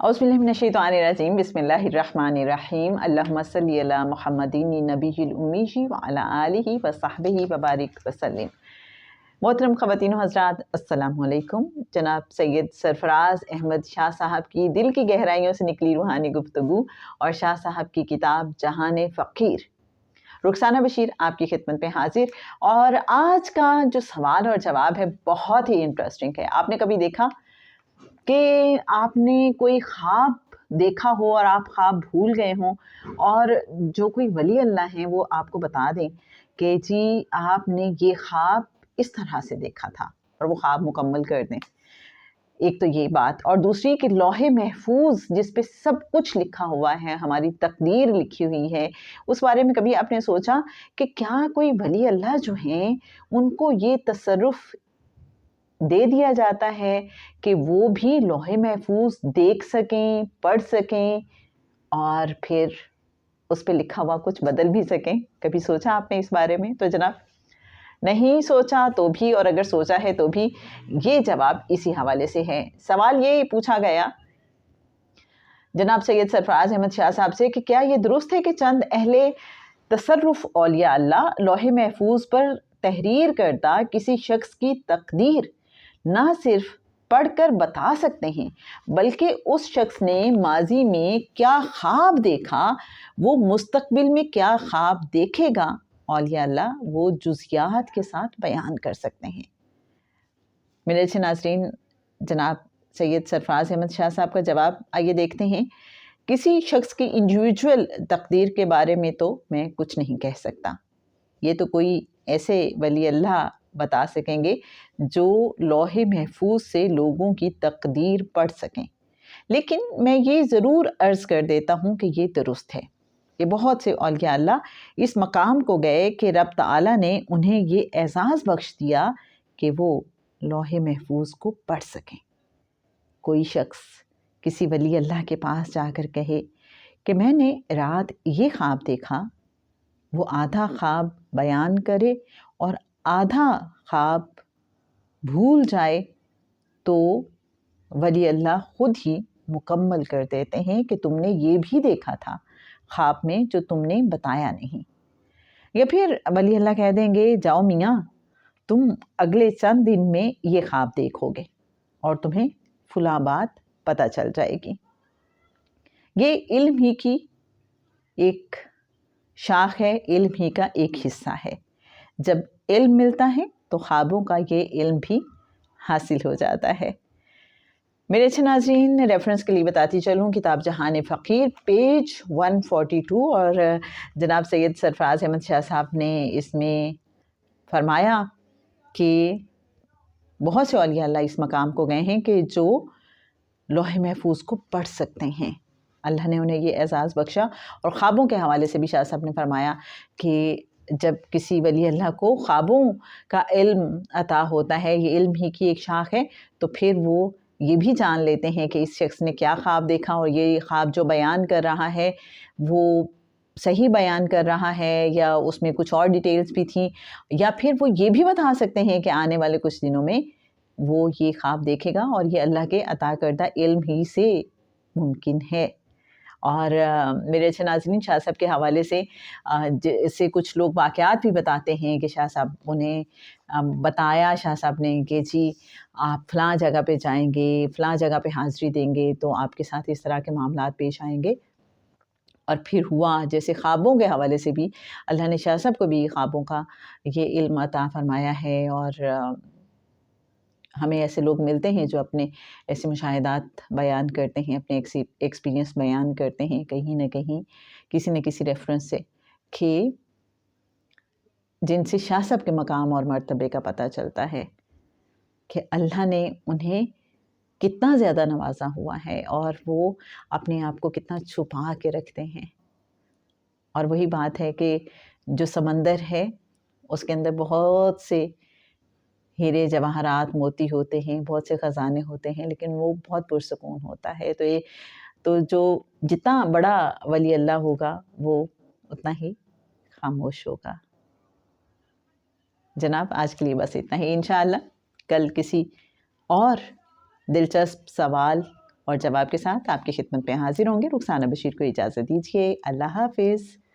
اعوذ باللہ من الشیطان الرجیم، بسم اللہ الرحمن الرحیم، اللہم صلی علی محمدین نبی الامی وعلی آلہ وصحبہ وبارک وسلم۔ محترم خواتین و حضرات، السلام علیکم۔ جناب سید سرفراز احمد شاہ صاحب کی دل کی گہرائیوں سے نکلی روحانی گفتگو اور شاہ صاحب کی کتاب جہان فقیر، رخسانہ بشیر آپ کی خدمت میں حاضر۔ اور آج کا جو سوال اور جواب ہے بہت ہی انٹرسٹنگ ہے۔ آپ نے کبھی دیکھا کہ آپ نے کوئی خواب دیکھا ہو اور آپ خواب بھول گئے ہوں، اور جو کوئی ولی اللہ ہیں وہ آپ کو بتا دیں کہ جی آپ نے یہ خواب اس طرح سے دیکھا تھا، اور وہ خواب مکمل کر دیں؟ ایک تو یہ بات، اور دوسری کہ لوح محفوظ جس پہ سب کچھ لکھا ہوا ہے، ہماری تقدیر لکھی ہوئی ہے، اس بارے میں کبھی آپ نے سوچا کہ کیا کوئی ولی اللہ جو ہیں ان کو یہ تصرف دے دیا جاتا ہے کہ وہ بھی لوح محفوظ دیکھ سکیں، پڑھ سکیں، اور پھر اس پہ لکھا ہوا کچھ بدل بھی سکیں؟ کبھی سوچا آپ نے اس بارے میں؟ تو جناب نہیں سوچا تو بھی، اور اگر سوچا ہے تو بھی، یہ جواب اسی حوالے سے ہے۔ سوال یہ پوچھا گیا جناب سید سرفراز احمد شاہ صاحب سے کہ کیا یہ درست ہے کہ چند اہل تصرف اولیاء اللہ لوح محفوظ پر تحریر کردہ کسی شخص کی تقدیر نہ صرف پڑھ کر بتا سکتے ہیں، بلکہ اس شخص نے ماضی میں کیا خواب دیکھا، وہ مستقبل میں کیا خواب دیکھے گا، اولیاء اللہ وہ جزیات کے ساتھ بیان کر سکتے ہیں؟ میرے اچھے ناظرین، جناب سید سرفراز احمد شاہ صاحب کا جواب آئیے دیکھتے ہیں۔ کسی شخص کی انڈیویجول تقدیر کے بارے میں تو میں کچھ نہیں کہہ سکتا، یہ تو کوئی ایسے ولی اللہ بتا سکیں گے جو لوح محفوظ سے لوگوں کی تقدیر پڑھ سکیں۔ لیکن میں یہ ضرور عرض کر دیتا ہوں کہ یہ درست ہے کہ بہت سے اولیاء اللہ اس مقام کو گئے کہ رب تعالیٰ نے انہیں یہ اعزاز بخش دیا کہ وہ لوح محفوظ کو پڑھ سکیں۔ کوئی شخص کسی ولی اللہ کے پاس جا کر کہے کہ میں نے رات یہ خواب دیکھا، وہ آدھا خواب بیان کرے اور آدھا خواب بھول جائے، تو ولی اللہ خود ہی مکمل کر دیتے ہیں کہ تم نے یہ بھی دیکھا تھا خواب میں جو تم نے بتایا نہیں۔ یا پھر ولی اللہ کہہ دیں گے جاؤ میاں، تم اگلے چند دن میں یہ خواب دیکھو گے اور تمہیں فلاں بات پتہ چل جائے گی۔ یہ علم ہی کی ایک شاخ ہے، علم ہی کا ایک حصہ ہے۔ جب علم ملتا ہے تو خوابوں کا یہ علم بھی حاصل ہو جاتا ہے۔ میرے اچھے ناظرین، ریفرنس کے لیے بتاتی چلوں، کتاب جہان فقیر پیج 142، اور جناب سید سرفراز احمد شاہ صاحب نے اس میں فرمایا کہ بہت سے اولیاء اللہ اس مقام کو گئے ہیں کہ جو لوح محفوظ کو پڑھ سکتے ہیں، اللہ نے انہیں یہ اعزاز بخشا۔ اور خوابوں کے حوالے سے بھی شاہ صاحب نے فرمایا کہ جب کسی ولی اللہ کو خوابوں کا علم عطا ہوتا ہے، یہ علم ہی کی ایک شاخ ہے، تو پھر وہ یہ بھی جان لیتے ہیں کہ اس شخص نے کیا خواب دیکھا، اور یہ خواب جو بیان کر رہا ہے وہ صحیح بیان کر رہا ہے یا اس میں کچھ اور ڈیٹیلز بھی تھیں، یا پھر وہ یہ بھی بتا سکتے ہیں کہ آنے والے کچھ دنوں میں وہ یہ خواب دیکھے گا، اور یہ اللہ کے عطا کردہ علم ہی سے ممکن ہے۔ اور میرے اچھے ناظرین، شاہ صاحب کے حوالے سے کچھ لوگ واقعات بھی بتاتے ہیں کہ شاہ صاحب انہیں بتایا شاہ صاحب نے کہ جی آپ فلاں جگہ پہ جائیں گے، فلاں جگہ پہ حاضری دیں گے تو آپ کے ساتھ اس طرح کے معاملات پیش آئیں گے، اور پھر ہوا۔ جیسے خوابوں کے حوالے سے بھی اللہ نے شاہ صاحب کو بھی خوابوں کا یہ علم عطا فرمایا ہے، اور ہمیں ایسے لوگ ملتے ہیں جو اپنے ایسے مشاہدات بیان کرتے ہیں، اپنے ایکسپیرینس بیان کرتے ہیں کہیں نہ کہیں کسی نہ کسی ریفرنس سے، کہ جن سے شاہ صاحب کے مقام اور مرتبے کا پتہ چلتا ہے کہ اللہ نے انہیں کتنا زیادہ نوازا ہوا ہے، اور وہ اپنے آپ کو کتنا چھپا کے رکھتے ہیں۔ اور وہی بات ہے کہ جو سمندر ہے اس کے اندر بہت سے ہیرے جواہرات موتی ہوتے ہیں، بہت سے خزانے ہوتے ہیں، لیکن وہ بہت پرسکون ہوتا ہے۔ تو جو جتنا بڑا ولی اللہ ہوگا وہ اتنا ہی خاموش ہوگا۔ جناب آج کے لیے بس اتنا ہی، انشاءاللہ کل کسی اور دلچسپ سوال اور جواب کے ساتھ آپ کی خدمت میں حاضر ہوں گے۔ رخسانہ بشیر کو اجازت دیجیے، اللہ حافظ۔